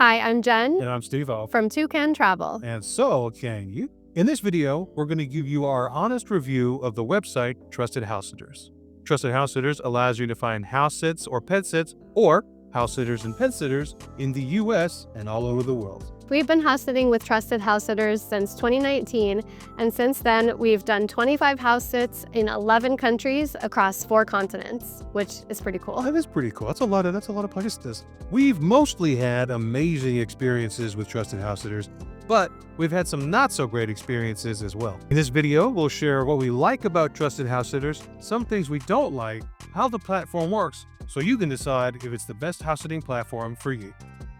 Hi, I'm Jen And I'm Steve from Toucan Travel. And so can you. In this video, we're going to give you our honest review of the website Trusted Housesitters. Trusted Housesitters allows you to find house sits or pet sits or house sitters and pet sitters in the US and all over the world. We've been house sitting with Trusted Housesitters since 2019, and since then, we've done 25 house sits in 11 countries across 4 continents, which is pretty cool. That is pretty cool. That's a lot of places. We've mostly had amazing experiences with Trusted Housesitters, but we've had some not so great experiences as well. In this video, we'll share what we like about Trusted Housesitters, some things we don't like, how the platform works, so you can decide if it's the best house sitting platform for you.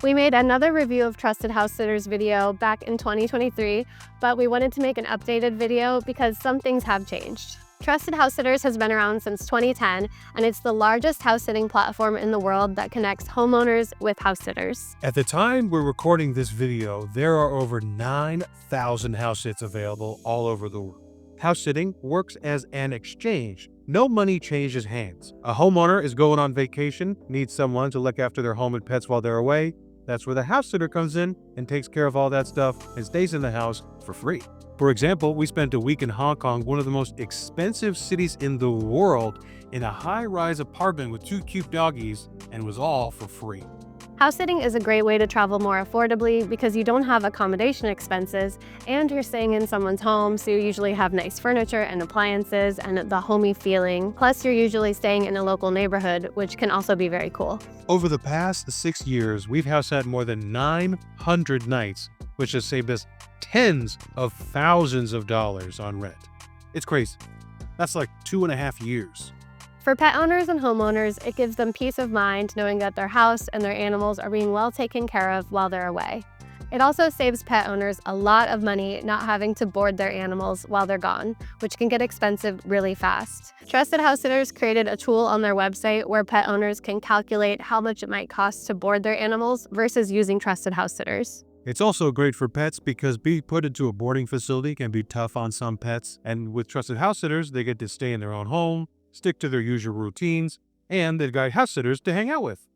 We made another review of Trusted Housesitters video back in 2023, but we wanted to make an updated video because some things have changed. Trusted Housesitters has been around since 2010, and it's the largest house sitting platform in the world that connects homeowners with house sitters. At the time we're recording this video, there are over 9,000 house sits available all over the world. House sitting works as an exchange. No money changes hands. A homeowner is going on vacation, needs someone to look after their home and pets while they're away. That's where the house sitter comes in and takes care of all that stuff and stays in the house for free. For example, we spent a week in Hong Kong, one of the most expensive cities in the world, in a high-rise apartment with 2 cute doggies, and it was all for free. House sitting is a great way to travel more affordably because you don't have accommodation expenses and you're staying in someone's home, so you usually have nice furniture and appliances and the homey feeling. Plus, you're usually staying in a local neighborhood, which can also be very cool. Over the past 6 years, we've house sat more than 900 nights, which has saved us tens of thousands of dollars on rent. It's crazy. That's like 2.5 years. For pet owners and homeowners, it gives them peace of mind knowing that their house and their animals are being well taken care of while they're away. It also saves pet owners a lot of money not having to board their animals while they're gone, which can get expensive really fast. Trusted Housesitters created a tool on their website where pet owners can calculate how much it might cost to board their animals versus using Trusted Housesitters. It's also great for pets because being put into a boarding facility can be tough on some pets, and with Trusted Housesitters, they get to stay in their own home, stick to their usual routines, and they've got house sitters to hang out with.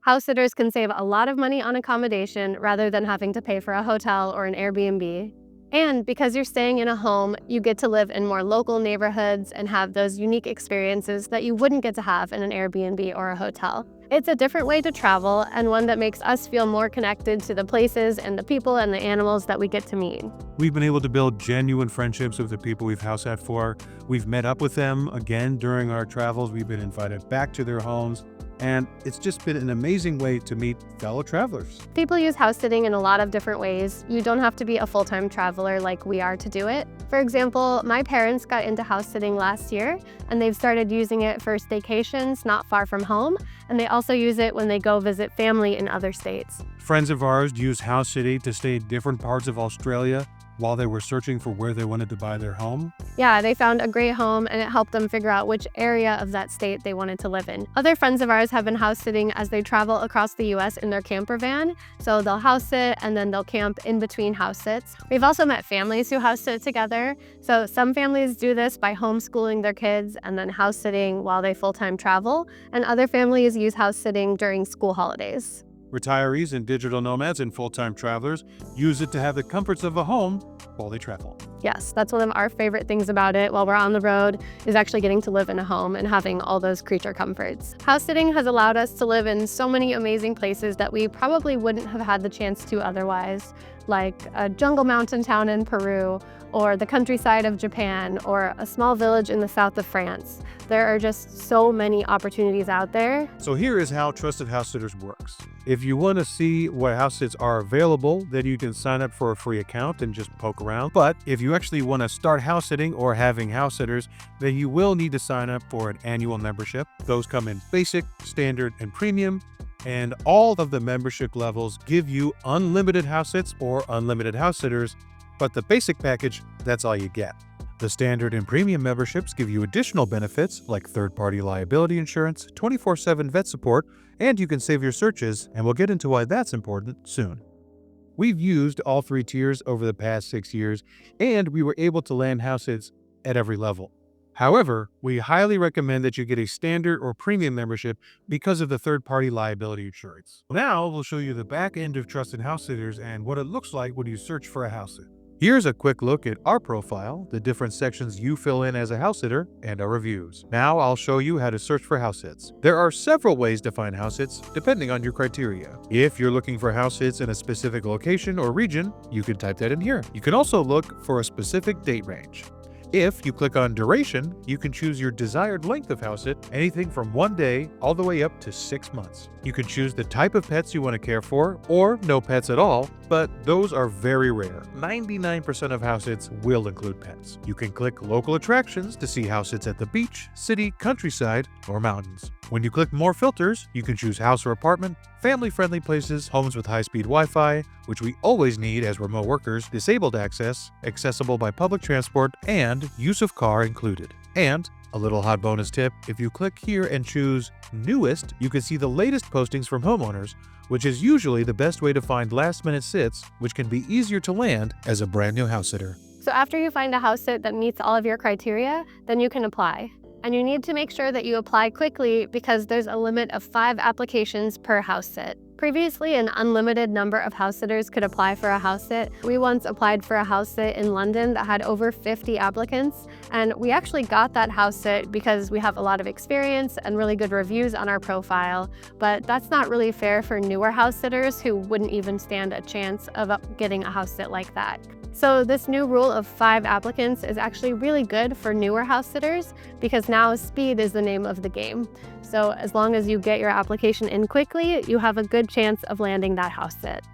House sitters can save a lot of money on accommodation rather than having to pay for a hotel or an Airbnb. And because you're staying in a home, you get to live in more local neighborhoods and have those unique experiences that you wouldn't get to have in an Airbnb or a hotel. It's a different way to travel and one that makes us feel more connected to the places and the people and the animals that we get to meet. We've been able to build genuine friendships with the people we've house sat for. We've met up with them again during our travels. We've been invited back to their homes. And it's just been an amazing way to meet fellow travelers. People use house sitting in a lot of different ways. You don't have to be a full-time traveler like we are to do it. For example, my parents got into house sitting last year, and they've started using it for staycations not far from home, and they also use it when they go visit family in other states. Friends of ours use house sitting to stay in different parts of Australia while they were searching for where they wanted to buy their home. Yeah, they found a great home and it helped them figure out which area of that state they wanted to live in. Other friends of ours have been house sitting as they travel across the US in their camper van. So they'll house sit and then they'll camp in between house sits. We've also met families who house sit together. So some families do this by homeschooling their kids and then house sitting while they full-time travel. And other families use house sitting during school holidays. Retirees and digital nomads and full-time travelers use it to have the comforts of a home while they travel. Yes, that's one of our favorite things about it while we're on the road is actually getting to live in a home and having all those creature comforts. House sitting has allowed us to live in so many amazing places that we probably wouldn't have had the chance to otherwise, like a jungle mountain town in Peru, or the countryside of Japan, or a small village in the south of France. There are just so many opportunities out there. So here is how Trusted Housesitters works. If you want to see what house sits are available, then you can sign up for a free account and just poke around. But if you actually want to start house sitting or having house sitters, then you will need to sign up for an annual membership. Those come in basic, standard, and premium. And all of the membership levels give you unlimited house sits or unlimited house sitters. But the basic package, that's all you get. The standard and premium memberships give you additional benefits like third-party liability insurance, 24/7 vet support, and you can save your searches, and we'll get into why that's important soon. We've used all 3 tiers over the past 6 years, and we were able to land house sits at every level. However, we highly recommend that you get a standard or premium membership because of the third-party liability insurance. Now, we'll show you the back end of Trusted House Sitters and what it looks like when you search for a house sit. Here's a quick look at our profile, the different sections you fill in as a house sitter, and our reviews. Now I'll show you how to search for house sits. There are several ways to find house sits depending on your criteria. If you're looking for house sits in a specific location or region, you can type that in here. You can also look for a specific date range. If you click on duration, you can choose your desired length of house sit, anything from 1 day all the way up to 6 months. You can choose the type of pets you want to care for, or no pets at all, but those are very rare. 99% of house sits will include pets. You can click local attractions to see house sits at the beach, city, countryside, or mountains. When you click more filters, you can choose house or apartment, family-friendly places, homes with high-speed Wi-Fi, which we always need as remote workers, disabled access, accessible by public transport, and use of car included. And a little hot bonus tip, if you click here and choose Newest, you can see the latest postings from homeowners, which is usually the best way to find last-minute sits, which can be easier to land as a brand new house sitter. So after you find a house sit that meets all of your criteria, then you can apply. And you need to make sure that you apply quickly because there's a limit of 5 applications per house sit. Previously, an unlimited number of house sitters could apply for a house sit. We once applied for a house sit in London that had over 50 applicants, and we actually got that house sit because we have a lot of experience and really good reviews on our profile, but that's not really fair for newer house sitters who wouldn't even stand a chance of getting a house sit like that. So this new rule of 5 applicants is actually really good for newer house sitters because now speed is the name of the game. So as long as you get your application in quickly, you have a good chance of landing that house sit.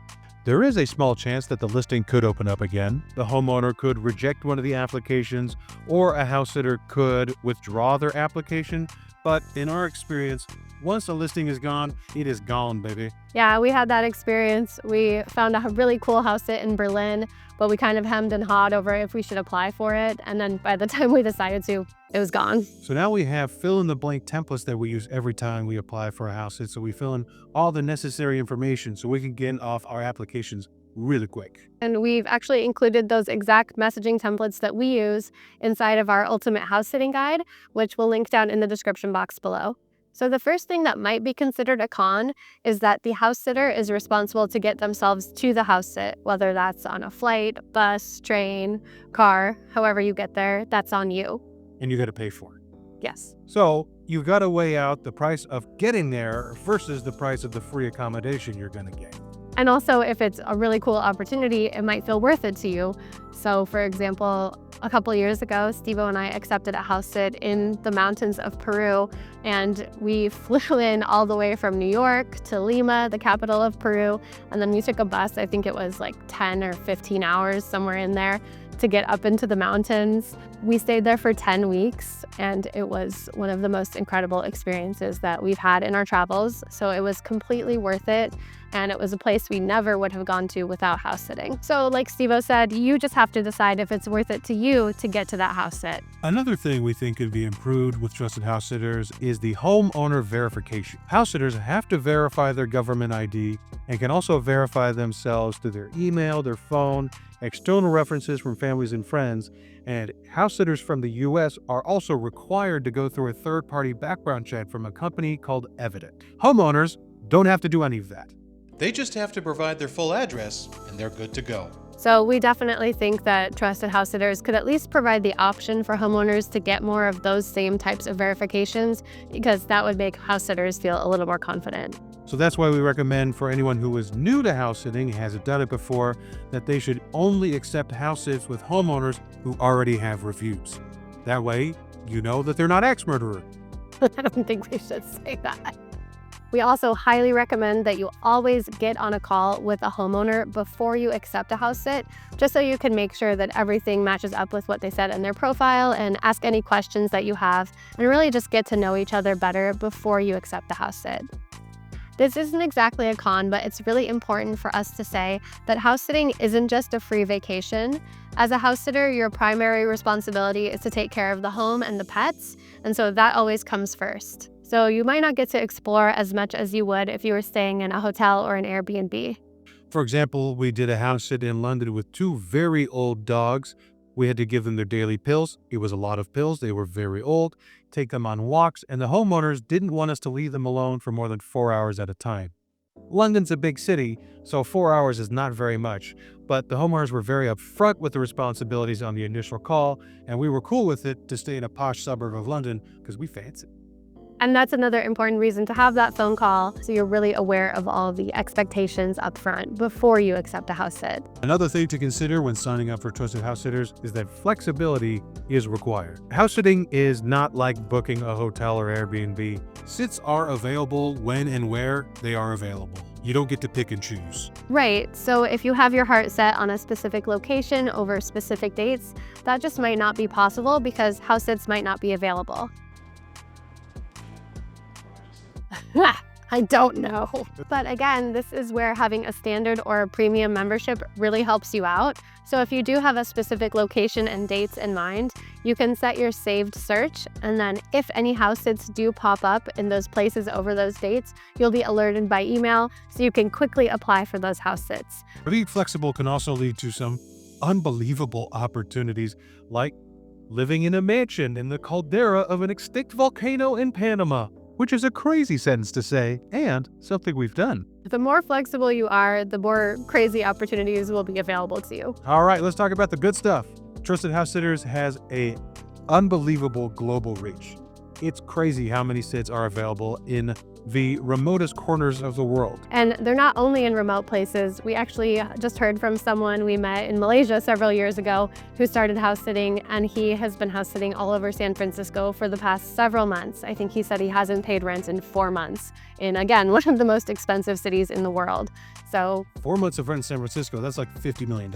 There is a small chance that the listing could open up again. The homeowner could reject one of the applications, or a house sitter could withdraw their application. But in our experience, once a listing is gone, it is gone, baby. Yeah, we had that experience. We found a really cool house sit in Berlin, but we kind of hemmed and hawed over if we should apply for it. And then by the time we decided to, it was gone. So now we have fill-in-the-blank templates that we use every time we apply for a house sit. So we fill in all the necessary information so we can get off our applications really quick. And we've actually included those exact messaging templates that we use inside of our Ultimate House Sitting Guide, which we'll link down in the description box below. So the first thing that might be considered a con is that the house sitter is responsible to get themselves to the house sit, whether that's on a flight, bus, train, car, however you get there, that's on you. And you got to pay for it. Yes. So you've got to weigh out the price of getting there versus the price of the free accommodation you're going to get. And also, if it's a really cool opportunity, it might feel worth it to you. So for example, a couple years ago, Steve-O and I accepted a house sit in the mountains of Peru, and we flew in all the way from New York to Lima, the capital of Peru, and then we took a bus, I think it was like 10 or 15 hours, somewhere in there, to get up into the mountains. We stayed there for 10 weeks, and it was one of the most incredible experiences that we've had in our travels. So it was completely worth it, and it was a place we never would have gone to without house sitting. So like Steve-O said, you just have to decide if it's worth it to you to get to that house sit. Another thing we think could be improved with Trusted House Sitters is the homeowner verification. House sitters have to verify their government ID and can also verify themselves through their email, their phone, external references from families and friends, and house sitters from the US are also required to go through a third-party background check from a company called Evident. Homeowners don't have to do any of that. They just have to provide their full address and they're good to go. So we definitely think that Trusted House Sitters could at least provide the option for homeowners to get more of those same types of verifications, because that would make house sitters feel a little more confident. So that's why we recommend for anyone who is new to house sitting, hasn't done it before, that they should only accept house sits with homeowners who already have reviews. That way, you know that they're not axe-murderer. I don't think we should say that. We also highly recommend that you always get on a call with a homeowner before you accept a house sit, just so you can make sure that everything matches up with what they said in their profile, and ask any questions that you have, and really just get to know each other better before you accept the house sit. This isn't exactly a con, but it's really important for us to say that house sitting isn't just a free vacation. As a house sitter, your primary responsibility is to take care of the home and the pets, and so that always comes first. So you might not get to explore as much as you would if you were staying in a hotel or an Airbnb. For example, we did a house sit in London with 2 very old dogs. We had to give them their daily pills. It was a lot of pills. They were very old. Take them on walks, and the homeowners didn't want us to leave them alone for more than 4 hours at a time. London's a big city, so 4 hours is not very much, but the homeowners were very upfront with the responsibilities on the initial call, and we were cool with it to stay in a posh suburb of London because we fancy. And that's another important reason to have that phone call, so you're really aware of all the expectations up front before you accept a house sit. Another thing to consider when signing up for Trusted House Sitters is that flexibility is required. House sitting is not like booking a hotel or Airbnb. Sits are available when and where they are available. You don't get to pick and choose. Right, so if you have your heart set on a specific location over specific dates, that just might not be possible because house sits might not be available. I don't know. But again, this is where having a standard or a premium membership really helps you out. So if you do have a specific location and dates in mind, you can set your saved search, and then if any house sits do pop up in those places over those dates, you'll be alerted by email so you can quickly apply for those house sits. Being flexible can also lead to some unbelievable opportunities, like living in a mansion in the caldera of an extinct volcano in Panama, which is a crazy sentence to say, and something we've done. The more flexible you are, the more crazy opportunities will be available to you. All right, let's talk about the good stuff. Trusted House Sitters has a unbelievable global reach. It's crazy how many sits are available in the remotest corners of the world. And they're not only in remote places. We actually just heard from someone we met in Malaysia several years ago who started house sitting, and he has been house sitting all over San Francisco for the past several months. I think he said he hasn't paid rent in 4 months in, again, one of the most expensive cities in the world. So 4 months of rent in San Francisco, that's like $50 million.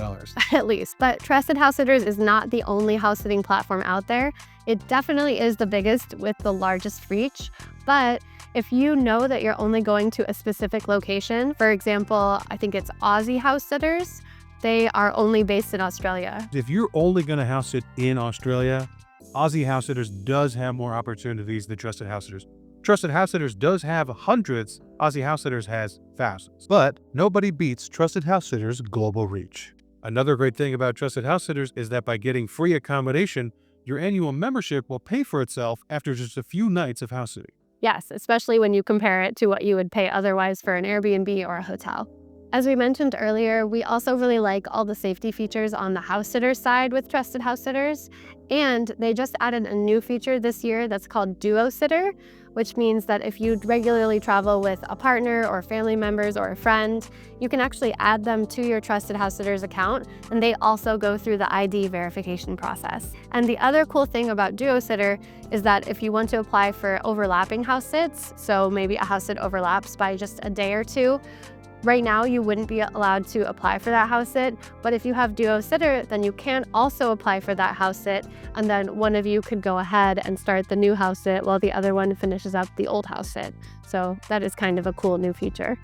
At least. But Trusted House Sitters is not the only house sitting platform out there. It definitely is the biggest with the largest reach, but if you know that you're only going to a specific location, for example, I think it's Aussie House Sitters, they are only based in Australia. If you're only going to house sit in Australia, Aussie House Sitters does have more opportunities than Trusted House Sitters. Trusted House Sitters does have hundreds, Aussie House Sitters has thousands. But nobody beats Trusted House Sitters' global reach. Another great thing about Trusted House Sitters is that by getting free accommodation, your annual membership will pay for itself after just a few nights of house sitting. Yes, especially when you compare it to what you would pay otherwise for an Airbnb or a hotel. As we mentioned earlier, we also really like all the safety features on the house sitter side with Trusted House Sitters, and they just added a new feature this year that's called Duo Sitter, which means that if you regularly travel with a partner or family members or a friend, you can actually add them to your Trusted House Sitters account, and they also go through the ID verification process. And the other cool thing about Duo Sitter is that if you want to apply for overlapping house sits, so maybe a house sit overlaps by just a day or two, right now, you wouldn't be allowed to apply for that house sit, but if you have Duo Sitter, then you can also apply for that house sit, and then one of you could go ahead and start the new house sit while the other one finishes up the old house sit. So that is kind of a cool new feature.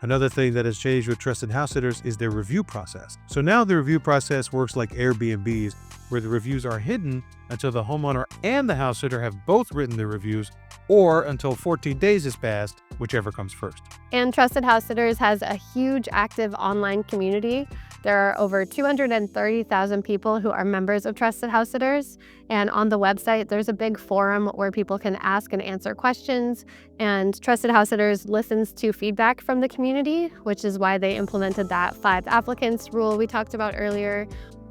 Another thing that has changed with Trusted House Sitters is their review process. So now the review process works like Airbnbs, where the reviews are hidden until the homeowner and the house sitter have both written their reviews, or until 14 days has passed, whichever comes first. And Trusted House Sitters has a huge active online community. There are over 230,000 people who are members of Trusted House Sitters. And on the website, there's a big forum where people can ask and answer questions. And Trusted House Sitters listens to feedback from the community, which is why they implemented that 5 applicants rule we talked about earlier.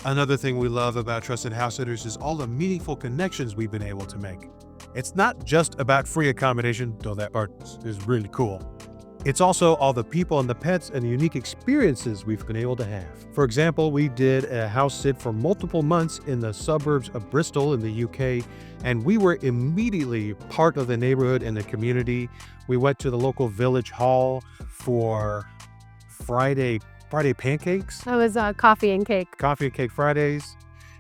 Another thing we love about Trusted House Sitters is all the meaningful connections we've been able to make. It's not just about free accommodation, though that part is really cool. It's also all the people and the pets and the unique experiences we've been able to have. For example, we did a house sit for multiple months in the suburbs of Bristol in the UK, and we were immediately part of the neighborhood and the community. We went to the local village hall for Friday pancakes. That was coffee and cake. Coffee and cake Fridays.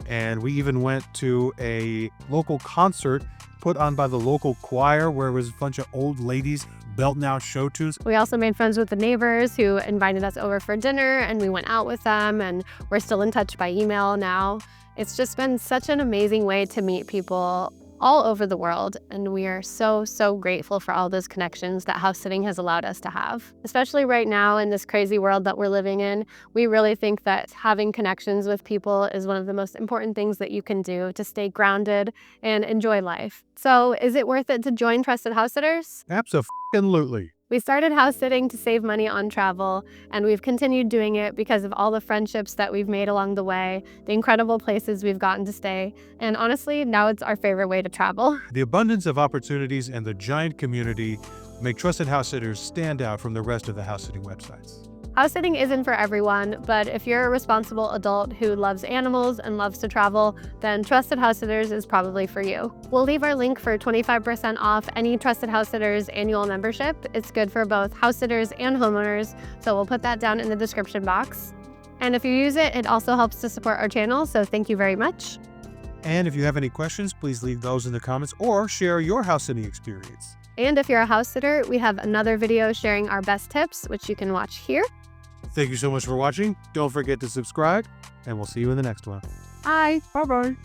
And we even went to a local concert put on by the local choir where it was a bunch of old ladies belting out show tunes. We also made friends with the neighbors who invited us over for dinner, and we went out with them, and we're still in touch by email now. It's just been such an amazing way to meet people all over the world, and we are so, so grateful for all those connections that house sitting has allowed us to have. Especially right now in this crazy world that we're living in, we really think that having connections with people is one of the most important things that you can do to stay grounded and enjoy life. So, is it worth it to join Trusted House Sitters? Absolutely. We started house sitting to save money on travel, and we've continued doing it because of all the friendships that we've made along the way, the incredible places we've gotten to stay, and honestly, now it's our favorite way to travel. The abundance of opportunities and the giant community make Trusted House Sitters stand out from the rest of the house sitting websites. House sitting isn't for everyone, but if you're a responsible adult who loves animals and loves to travel, then Trusted House Sitters is probably for you. We'll leave our link for 25% off any Trusted House Sitters annual membership. It's good for both house sitters and homeowners, so we'll put that down in the description box. And if you use it, it also helps to support our channel, so thank you very much. And if you have any questions, please leave those in the comments or share your house sitting experience. And if you're a house sitter, we have another video sharing our best tips, which you can watch here. Thank you so much for watching. Don't forget to subscribe, and we'll see you in the next one. Bye. Bye-bye.